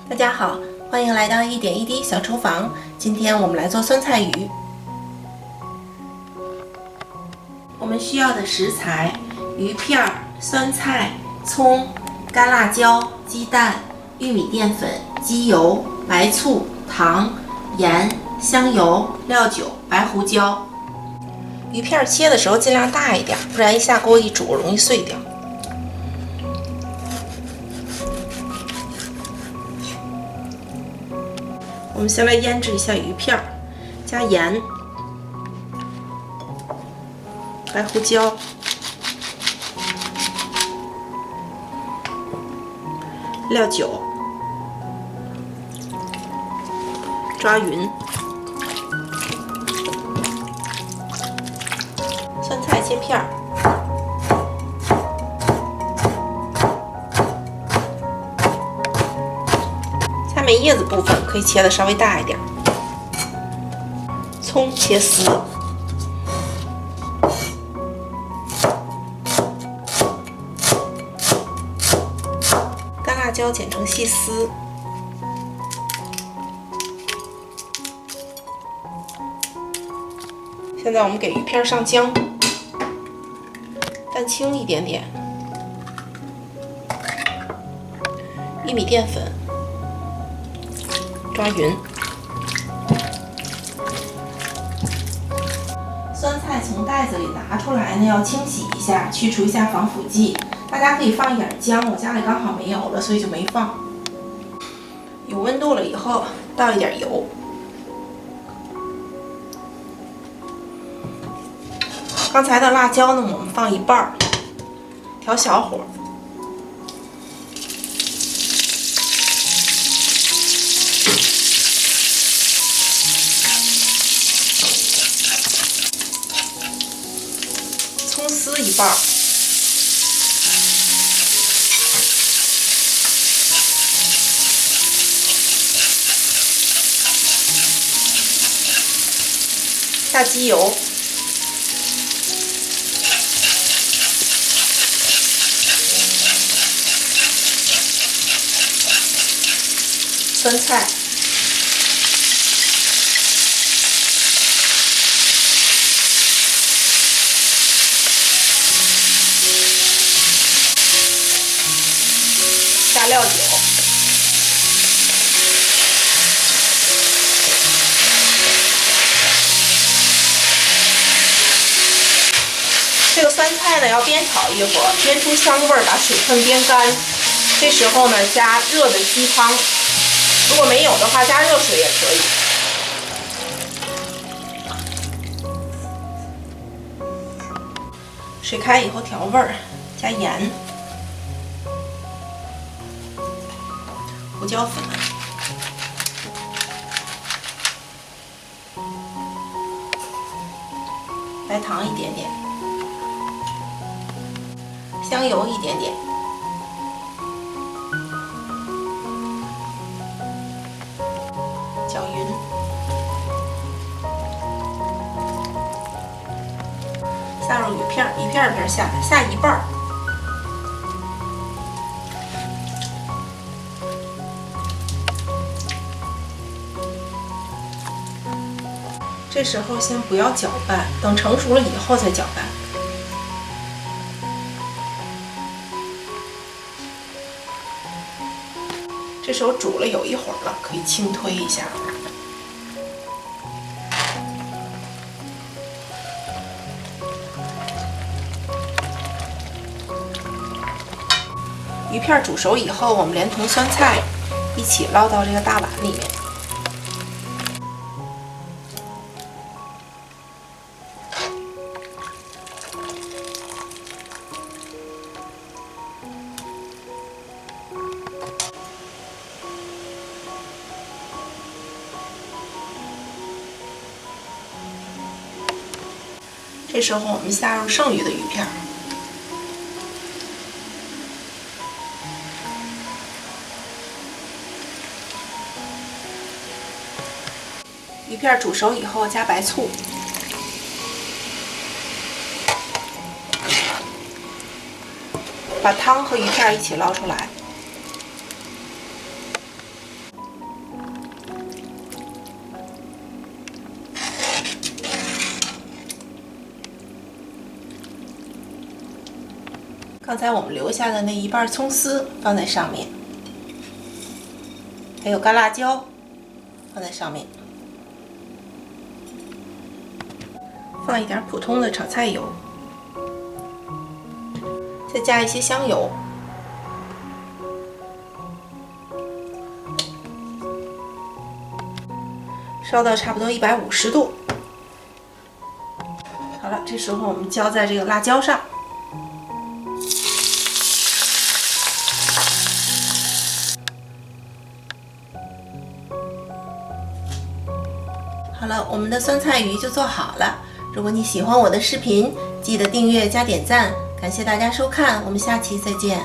大家好，欢迎来到一点一滴小厨房。今天我们来做酸菜鱼。我们需要的食材：鱼片、酸菜、葱、干辣椒、鸡蛋、玉米淀粉、鸡油、白醋、糖、盐、香油、料酒、白胡椒。鱼片切的时候尽量大一点，不然一下锅一煮容易碎掉。我们先来腌制一下鱼片，加盐、白胡椒、料酒，抓匀。酸菜切片，下面叶子部分可以切的稍微大一点。葱切丝，干辣椒剪成细丝，现在我们给鱼片上浆，蛋清一点点，玉米淀粉，抓匀。酸菜从袋子里拿出来呢，要清洗一下，去除一下防腐剂。大家可以放一点姜，我家里刚好没有了，所以就没放。有温度了以后，倒一点油。刚才的辣椒呢，我们放一半，调小火。葱丝一半，下鸡油，酸菜，下料酒，这个酸菜呢要煸炒一会儿，煸出香味儿，把水分煸干。这时候呢加热的鸡汤，如果没有的话加热水也可以。水开以后调味儿，加盐、胡椒粉、白糖一点点，香油一点点，搅匀。下入鱼片，一片一片下，下一半。这时候先不要搅拌，等成熟了以后再搅拌。这时候煮了有一会儿了，可以轻推一下。鱼片煮熟以后，我们连同酸菜一起捞到这个大碗里面。这时候我们下入剩余的鱼片，鱼片煮熟以后加白醋，把汤和鱼片一起捞出来，刚才我们留下的那一半葱丝放在上面，还有干辣椒放在上面，放一点普通的炒菜油，再加一些香油，烧到差不多150度。好了，这时候我们浇在这个辣椒上。好了，我们的酸菜鱼就做好了。如果你喜欢我的视频，记得订阅加点赞，感谢大家收看，我们下期再见。